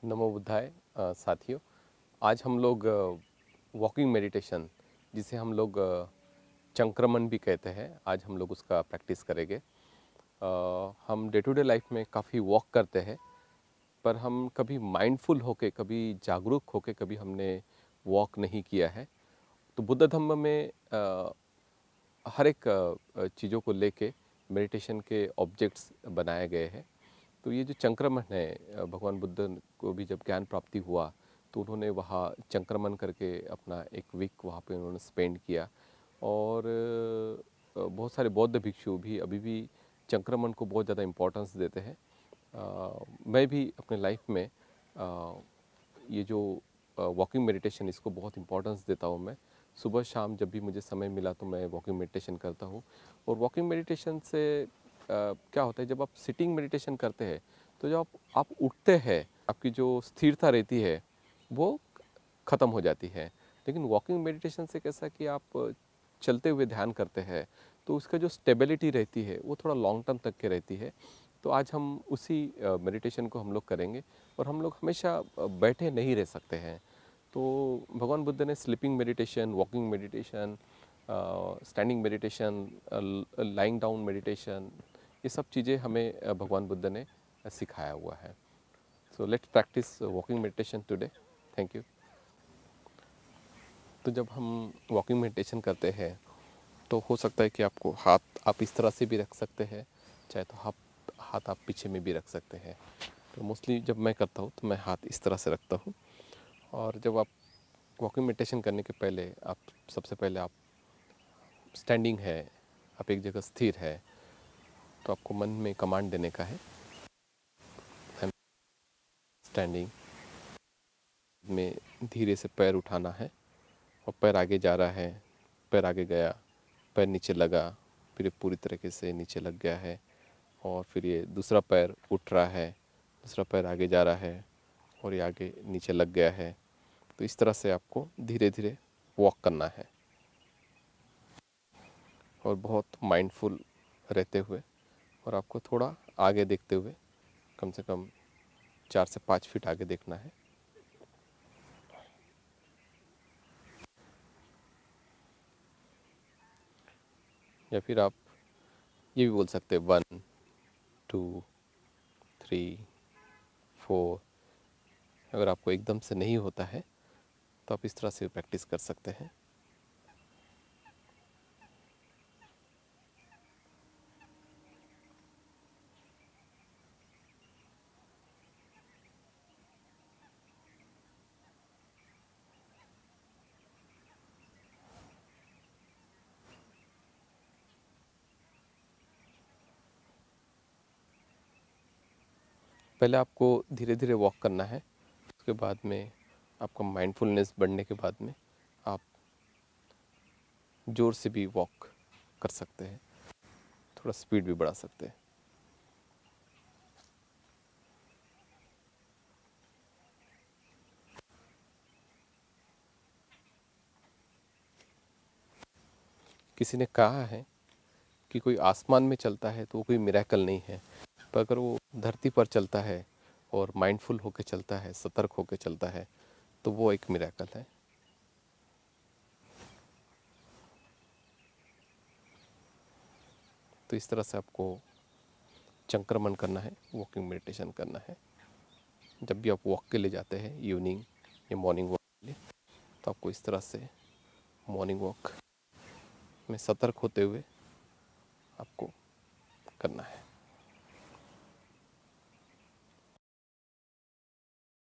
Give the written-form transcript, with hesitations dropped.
नमो बुद्धाय साथियों। आज हम लोग वॉकिंग मेडिटेशन, जिसे हम लोग चंक्रमण भी कहते हैं, आज हम लोग उसका प्रैक्टिस करेंगे। हम डे टू डे लाइफ में काफ़ी वॉक करते हैं, पर हम कभी माइंडफुल होके, कभी जागरूक होके कभी हमने वॉक नहीं किया है। तो बुद्ध धम्म में हर एक चीज़ों को लेके मेडिटेशन के ऑब्जेक्ट्स बनाए गए हैं। तो ये जो चंक्रमण है, भगवान बुद्ध को भी जब ज्ञान प्राप्ति हुआ तो उन्होंने वहाँ चंक्रमण करके अपना एक वीक वहाँ पे उन्होंने स्पेंड किया। और बहुत सारे बौद्ध भिक्षु भी अभी भी चंक्रमण को बहुत ज़्यादा इम्पोर्टेंस देते हैं। मैं भी अपने लाइफ में ये जो वॉकिंग मेडिटेशन, इसको बहुत इम्पोर्टेंस देता हूँ। मैं सुबह शाम जब भी मुझे समय मिला तो मैं वॉकिंग मेडिटेशन करता हूँ। और वॉकिंग मेडिटेशन से क्या होता है, जब आप सिटिंग मेडिटेशन करते हैं तो जब आप उठते हैं, आपकी जो स्थिरता रहती है वो ख़त्म हो जाती है। लेकिन वॉकिंग मेडिटेशन से कैसा कि आप चलते हुए ध्यान करते हैं तो उसका जो स्टेबिलिटी रहती है वो थोड़ा लॉन्ग टर्म तक के रहती है। तो आज हम उसी मेडिटेशन को हम लोग करेंगे। और हम लोग हमेशा बैठे नहीं रह सकते हैं। तो भगवान बुद्ध ने sleeping meditation, walking meditation, standing meditation, lying down meditation, ये सब चीज़ें हमें भगवान बुद्ध ने सिखाया हुआ है। So let's practice walking meditation today. Thank you. तो जब हम वॉकिंग मेडिटेशन करते हैं तो हो सकता है कि आपको हाथ आप इस तरह से भी रख सकते हैं, चाहे तो हाथ आप पीछे में भी रख सकते हैं। तो मोस्टली जब मैं करता हूँ तो मैं हाथ इस तरह से रखता हूँ। और जब आप वॉकिंग मेडिटेशन करने के पहले आप सबसे पहले आप स्टैंडिंग है, आप एक जगह स्थिर है, तो आपको मन में कमांड देने का है, आई एम स्टैंडिंग। में धीरे से पैर उठाना है और पैर आगे जा रहा है, पैर आगे गया, पैर नीचे लगा, फिर ये पूरी तरीके से नीचे लग गया है। और फिर ये दूसरा पैर उठ रहा है, दूसरा पैर आगे जा रहा है और ये आगे नीचे लग गया है। तो इस तरह से आपको धीरे धीरे वॉक करना है और बहुत माइंडफुल रहते हुए, और आपको थोड़ा आगे देखते हुए, कम से कम 4 से 5 फीट आगे देखना है। या फिर आप ये भी बोल सकते हैं 1 2 3 4। अगर आपको एकदम से नहीं होता है तो आप इस तरह से प्रैक्टिस कर सकते हैं। पहले आपको धीरे धीरे वॉक करना है, उसके बाद में आपका माइंडफुलनेस बढ़ने के बाद में आप ज़ोर से भी वॉक कर सकते हैं, थोड़ा स्पीड भी बढ़ा सकते हैं। किसी ने कहा है कि कोई आसमान में चलता है तो वो कोई मिरेकल नहीं है, पर अगर वो धरती पर चलता है और माइंडफुल होकर चलता है, सतर्क होकर चलता है, तो वो एक मिरेकल है। तो इस तरह से आपको चंक्रमण करना है, वॉकिंग मेडिटेशन करना है। जब भी आप वॉक के लिए जाते हैं, इवनिंग या मॉर्निंग वॉक के लिए, तो आपको इस तरह से मॉर्निंग वॉक में सतर्क होते हुए आपको करना है।